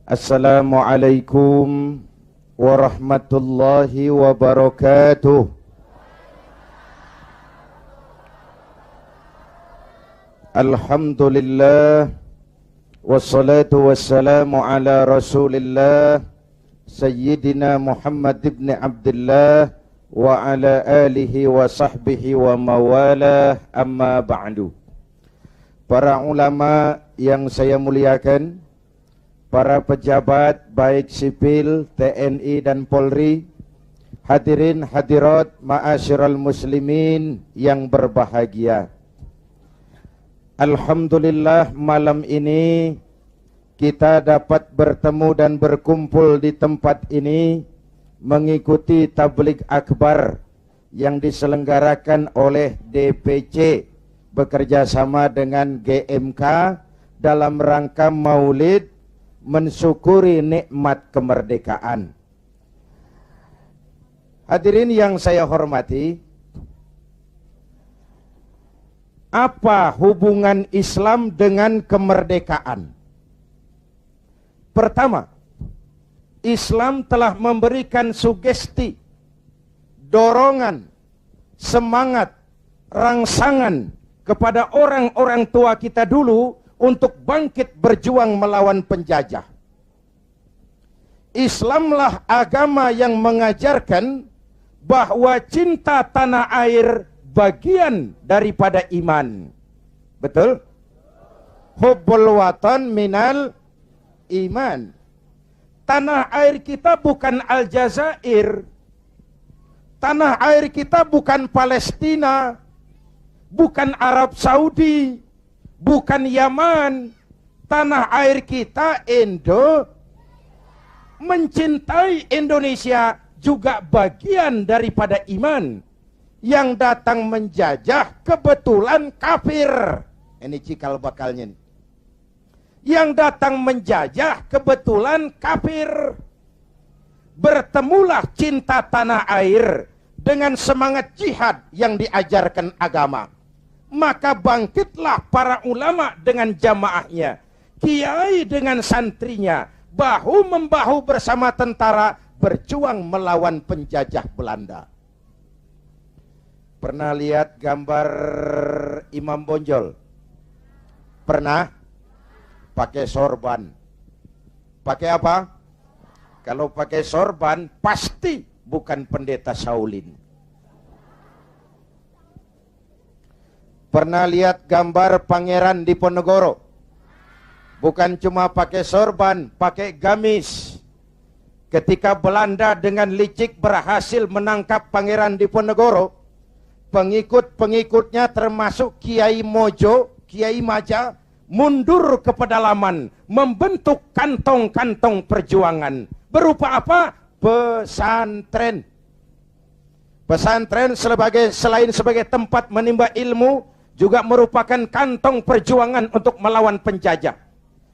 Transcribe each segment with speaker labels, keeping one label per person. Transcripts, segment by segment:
Speaker 1: Assalamualaikum warahmatullahi wabarakatuh. Alhamdulillah, wassalatu wassalamu ala rasulillah Sayyidina Muhammad ibn Abdullah wa ala alihi wa sahbihi wa mawalah, amma ba'du. Para ulama yang saya muliakan, para pejabat baik sipil, TNI dan Polri, hadirin hadirat ma'asyiral muslimin yang berbahagia. Alhamdulillah, malam ini kita dapat bertemu dan berkumpul di tempat ini mengikuti tabligh akbar yang diselenggarakan oleh DPC bekerja sama dengan GMK dalam rangka Maulid mensyukuri nikmat kemerdekaan. Hadirin yang saya hormati, apa hubungan Islam dengan kemerdekaan? Pertama, Islam telah memberikan sugesti, dorongan, semangat, rangsangan kepada orang-orang tua kita dulu untuk bangkit berjuang melawan penjajah. Islamlah agama yang mengajarkan bahwa cinta tanah air bagian daripada iman. Betul? Hubbul watan minal iman. Tanah air kita bukan Aljazair. Tanah air kita bukan Palestina, bukan Arab Saudi, bukan Yaman. Tanah air kita mencintai Indonesia juga bagian daripada iman. Yang datang menjajah kebetulan kafir. Ini cikal bakalnya nih. Yang datang menjajah kebetulan kafir. Bertemulah cinta tanah air dengan semangat jihad yang diajarkan agama. Maka bangkitlah para ulama dengan jamaahnya, kiai dengan santrinya, bahu-membahu bersama tentara berjuang melawan penjajah Belanda. Pernah lihat gambar Imam Bonjol? Pernah? Pakai sorban. Pakai apa? Kalau pakai sorban pasti bukan pendeta Shaolin. Pernah lihat gambar Pangeran Diponegoro? Bukan cuma pakai sorban, pakai gamis. Ketika Belanda dengan licik berhasil menangkap Pangeran Diponegoro, pengikut-pengikutnya termasuk Kiai Mojo, Kiai Maja, mundur ke pedalaman, membentuk kantong-kantong perjuangan. Berupa apa? Pesantren. Pesantren selain sebagai tempat menimba ilmu, juga merupakan kantong perjuangan untuk melawan penjajah.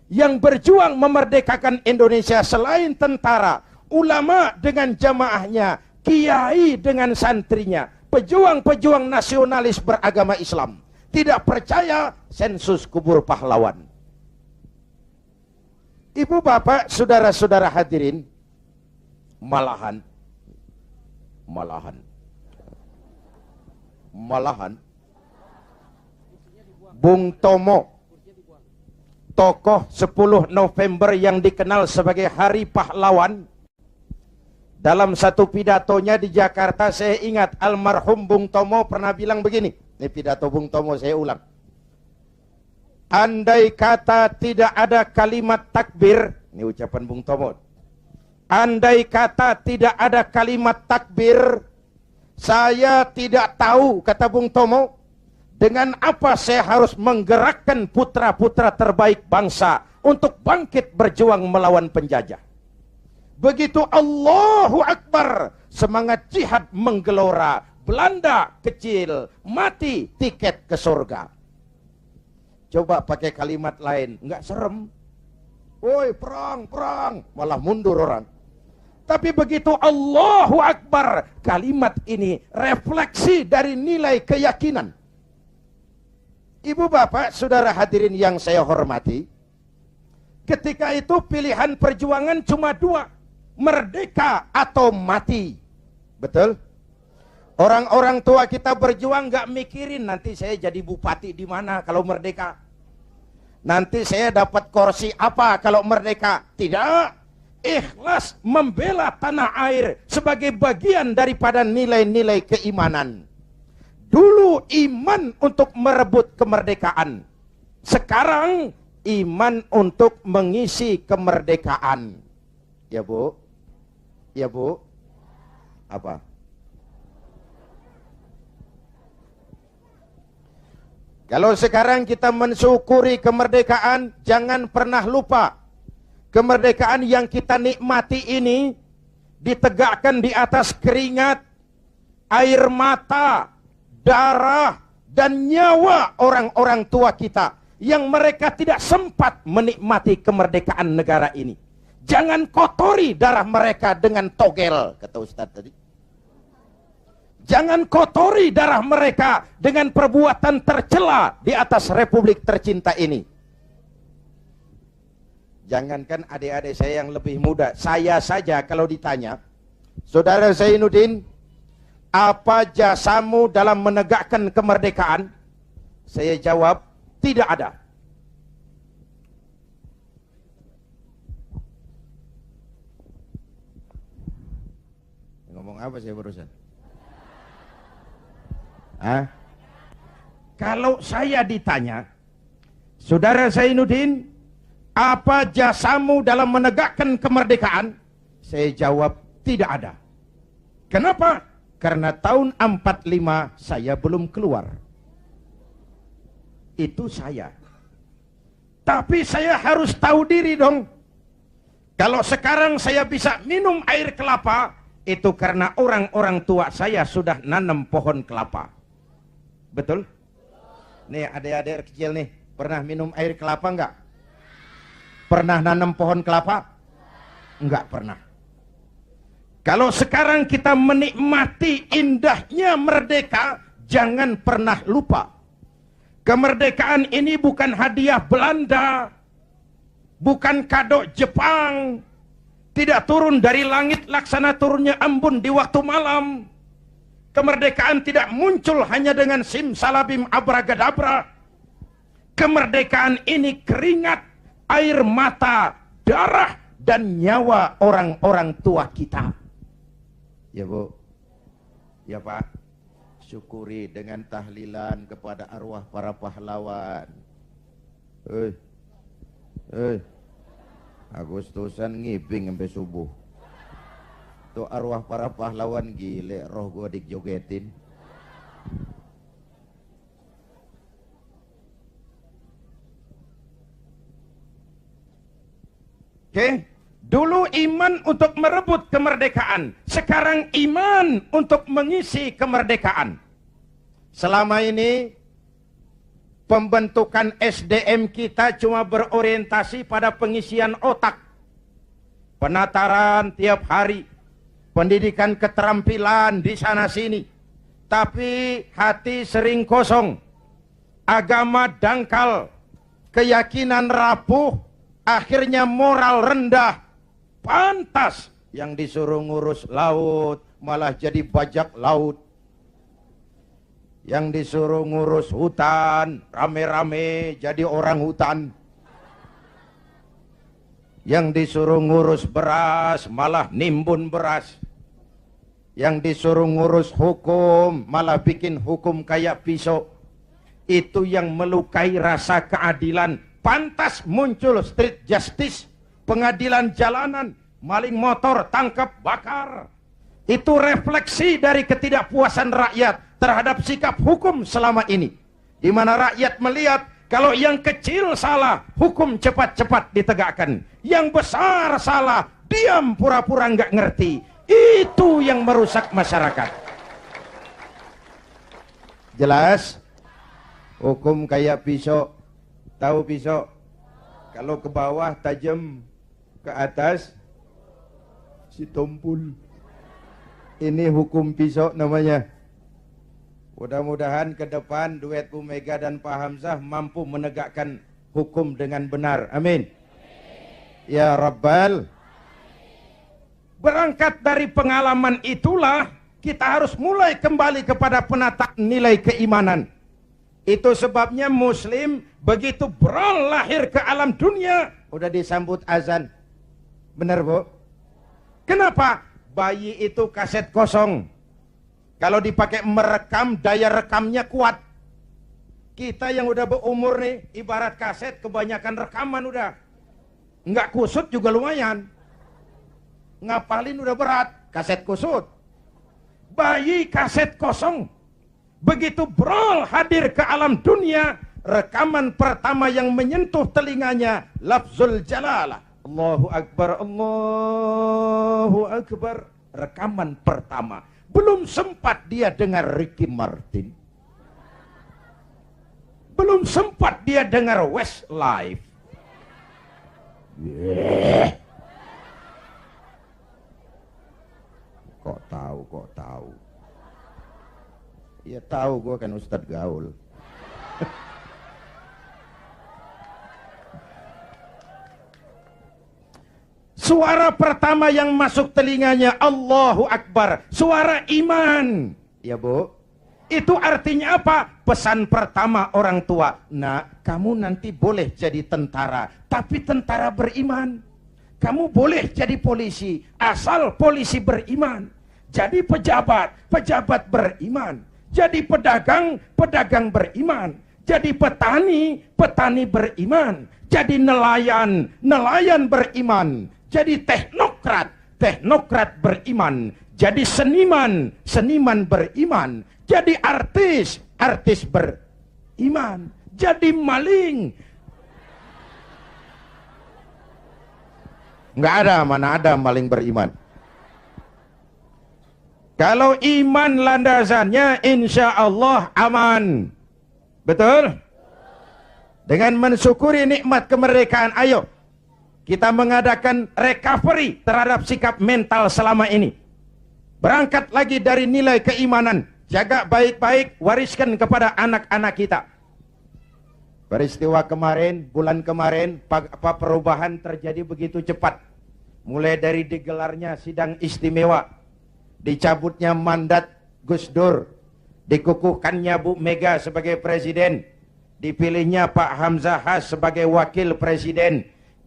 Speaker 1: Yang berjuang memerdekakan Indonesia selain tentara, ulama dengan jamaahnya, kiai dengan santrinya, pejuang-pejuang nasionalis beragama Islam. Tidak percaya sensus kubur pahlawan. Ibu bapak, saudara-saudara hadirin, malahan Bung Tomo, tokoh 10 November yang dikenal sebagai Hari Pahlawan, dalam satu pidatonya di Jakarta, saya ingat almarhum Bung Tomo pernah bilang begini. Ini pidato Bung Tomo, saya ulang. Andai kata tidak ada kalimat takbir, ini ucapan Bung Tomo. Andai kata tidak ada kalimat takbir, saya tidak tahu, kata Bung Tomo, dengan apa saya harus menggerakkan putra-putra terbaik bangsa untuk bangkit berjuang melawan penjajah. Begitu Allahu Akbar, semangat jihad menggelora. Belanda kecil, mati tiket ke surga. Coba pakai kalimat lain, enggak serem. Woi, perang, perang, malah mundur orang. Tapi begitu Allahu Akbar, kalimat ini refleksi dari nilai keyakinan. Ibu bapak, saudara hadirin yang saya hormati, Ketika itu pilihan perjuangan cuma dua, merdeka atau mati. Betul? Orang-orang tua kita berjuang gak mikirin nanti saya jadi bupati di mana kalau merdeka. Nanti saya dapat kursi apa kalau merdeka. Tidak. Ikhlas membela tanah air sebagai bagian daripada nilai-nilai keimanan. Dulu iman untuk merebut kemerdekaan. Sekarang iman untuk mengisi kemerdekaan. Ya Bu? Ya Bu? Apa? Kalau sekarang kita mensyukuri kemerdekaan, jangan pernah lupa. Kemerdekaan yang kita nikmati ini ditegakkan di atas keringat, air mata, darah, dan nyawa orang-orang tua kita yang mereka tidak sempat menikmati kemerdekaan negara ini. Jangan kotori darah mereka dengan togel, kata Ustaz tadi. Jangan kotori darah mereka dengan perbuatan tercela di atas republik tercinta ini. Jangankan adik-adik saya yang lebih muda, saya saja kalau ditanya, Saudara Zainuddin, apa jasamu dalam menegakkan kemerdekaan? Saya jawab, tidak ada. Ngomong apa saya barusan? Hah? Kalau saya ditanya, Saudara Zainuddin, apa jasamu dalam menegakkan kemerdekaan? Saya jawab, tidak ada. Kenapa? Karena tahun 45 saya belum keluar. Itu saya. Tapi saya harus tahu diri dong. Kalau sekarang saya bisa minum air kelapa, itu karena orang-orang tua saya sudah nanam pohon kelapa. Betul? Nih adik-adik kecil nih, pernah minum air kelapa enggak? Pernah nanam pohon kelapa? Enggak pernah. Kalau sekarang kita menikmati indahnya merdeka, jangan pernah lupa. Kemerdekaan ini bukan hadiah Belanda, bukan kado Jepang, tidak turun dari langit laksana turunnya embun di waktu malam. Kemerdekaan tidak muncul hanya dengan simsalabim abragadabra. Kemerdekaan ini keringat, air mata, darah, dan nyawa orang-orang tua kita. Ya Bu, ya Pak, syukuri dengan tahlilan kepada arwah para pahlawan. Agustusan ngibing sampai subuh. Tuh arwah para pahlawan gile, roh gua dijogetin. Oke, dulu iman untuk merebut kemerdekaan, sekarang iman untuk mengisi kemerdekaan. Selama ini pembentukan SDM kita cuma berorientasi pada pengisian otak, penataran tiap hari, pendidikan keterampilan di sana sini, tapi hati sering kosong, agama dangkal, keyakinan rapuh, akhirnya moral rendah. Pantas yang disuruh ngurus laut malah jadi bajak laut, yang disuruh ngurus hutan rame-rame jadi orang hutan, yang disuruh ngurus beras malah nimbun beras, yang disuruh ngurus hukum malah bikin hukum kayak pisau. Itu yang melukai rasa keadilan. Pantas muncul street justice, pengadilan jalanan, maling motor tangkap bakar. Itu refleksi dari ketidakpuasan rakyat terhadap sikap hukum selama ini, di mana rakyat melihat kalau yang kecil salah, hukum cepat-cepat ditegakkan. Yang besar salah, diam pura-pura nggak ngerti. Itu yang merusak masyarakat. Jelas? Hukum kayak pisau. Tahu pisau? Kalau ke bawah tajam, ke atas si tumpul. Ini hukum pisau namanya. Mudah-mudahan ke depan duet Bu Mega dan Pak Hamzah mampu menegakkan hukum dengan benar. Amin. Ya Rabbal. Berangkat dari pengalaman itulah kita harus mulai kembali kepada penataan nilai keimanan. Itu sebabnya Muslim begitu brol lahir ke alam dunia udah disambut azan. Benar Bu? Kenapa? Bayi itu kaset kosong. Kalau dipakai merekam, daya rekamnya kuat. Kita yang udah berumur nih, ibarat kaset kebanyakan rekaman udah. Nggak kusut juga lumayan. Ngapalin udah berat, kaset kusut. Bayi kaset kosong. Begitu brol hadir ke alam dunia, rekaman pertama yang menyentuh telinganya, lafzul jalalah. Allahu Akbar, Allahu Akbar. Rekaman pertama. Belum sempat dia dengar Ricky Martin. Belum sempat dia dengar Westlife. Yeah. Kok tahu? Ya tahu, gue kan Ustadz Gaul. Suara pertama yang masuk telinganya Allahu Akbar, suara iman. Ya Bu, itu artinya apa? Pesan pertama orang tua, nak, kamu nanti boleh jadi tentara, tapi tentara beriman. Kamu boleh jadi polisi, asal polisi beriman. Jadi pejabat, pejabat beriman. Jadi pedagang, pedagang beriman. Jadi petani, petani beriman. Jadi nelayan, nelayan beriman. Jadi teknokrat, teknokrat beriman. Jadi seniman, seniman beriman. Jadi artis, artis beriman. Jadi maling. Nggak ada, mana ada maling beriman. Kalau iman landasannya insya Allah aman. Betul? Dengan mensyukuri nikmat kemerdekaan, ayo kita mengadakan recovery terhadap sikap mental selama ini. Berangkat lagi dari nilai keimanan. Jaga baik-baik, wariskan kepada anak-anak kita. Peristiwa kemarin, bulan kemarin, perubahan terjadi begitu cepat. Mulai dari digelarnya sidang istimewa, dicabutnya mandat Gus Dur, dikukuhkannya Bu Mega sebagai presiden, dipilihnya Pak Hamzah Has sebagai wakil presiden.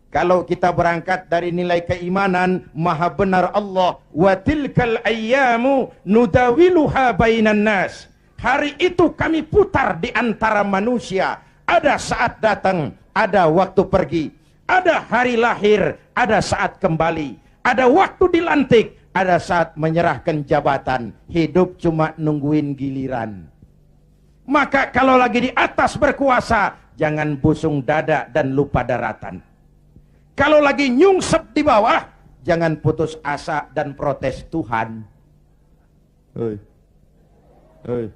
Speaker 1: Kalau kita berangkat dari nilai keimanan, maha benar Allah, wa tilkal ayyamu nudawiluha bainan nas. Hari itu kami putar di antara manusia. Ada saat datang, ada waktu pergi. Ada hari lahir, ada saat kembali. Ada waktu dilantik, ada saat menyerahkan jabatan. Hidup cuma nungguin giliran. Maka kalau lagi di atas berkuasa, jangan busung dada dan lupa daratan. Kalau lagi nyungsep di bawah, jangan putus asa dan protes Tuhan. Hei. Hei.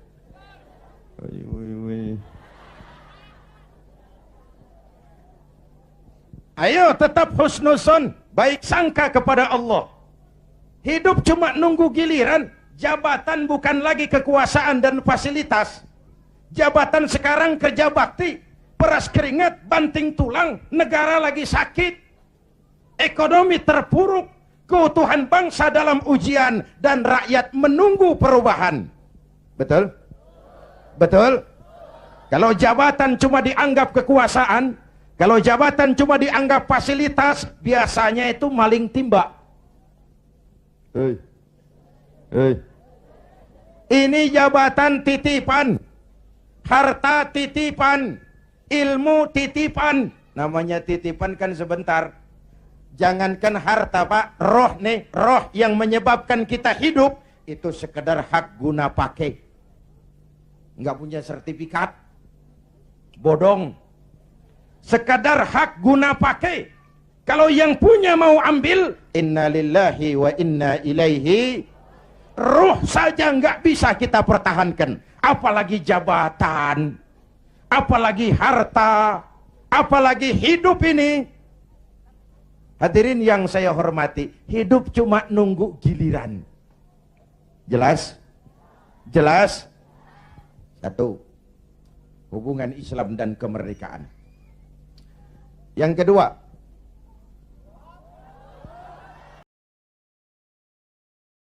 Speaker 1: Ayo tetap husnuzon, baik sangka kepada Allah. Hidup cuma nunggu giliran. Jabatan bukan lagi kekuasaan dan fasilitas. Jabatan sekarang kerja bakti, peras keringat, banting tulang, negara lagi sakit. Ekonomi terpuruk, keutuhan bangsa dalam ujian, dan rakyat menunggu perubahan. Betul? Betul? Kalau jabatan cuma dianggap kekuasaan, kalau jabatan cuma dianggap fasilitas, biasanya itu maling timba. Hei. Hei. Ini jabatan titipan, harta titipan, ilmu titipan. Namanya titipan kan sebentar. Jangankan harta Pak, roh nih, roh yang menyebabkan kita hidup, itu sekedar hak guna pakai. Nggak punya sertifikat, bodong. Sekedar hak guna pakai. Kalau yang punya mau ambil, inna lillahi wa inna ilaihi. Ruh saja nggak bisa kita pertahankan, apalagi jabatan, apalagi harta, apalagi hidup ini. Hadirin yang saya hormati, hidup cuma nunggu giliran. Jelas? Jelas? Satu, hubungan Islam dan kemerdekaan. Yang kedua,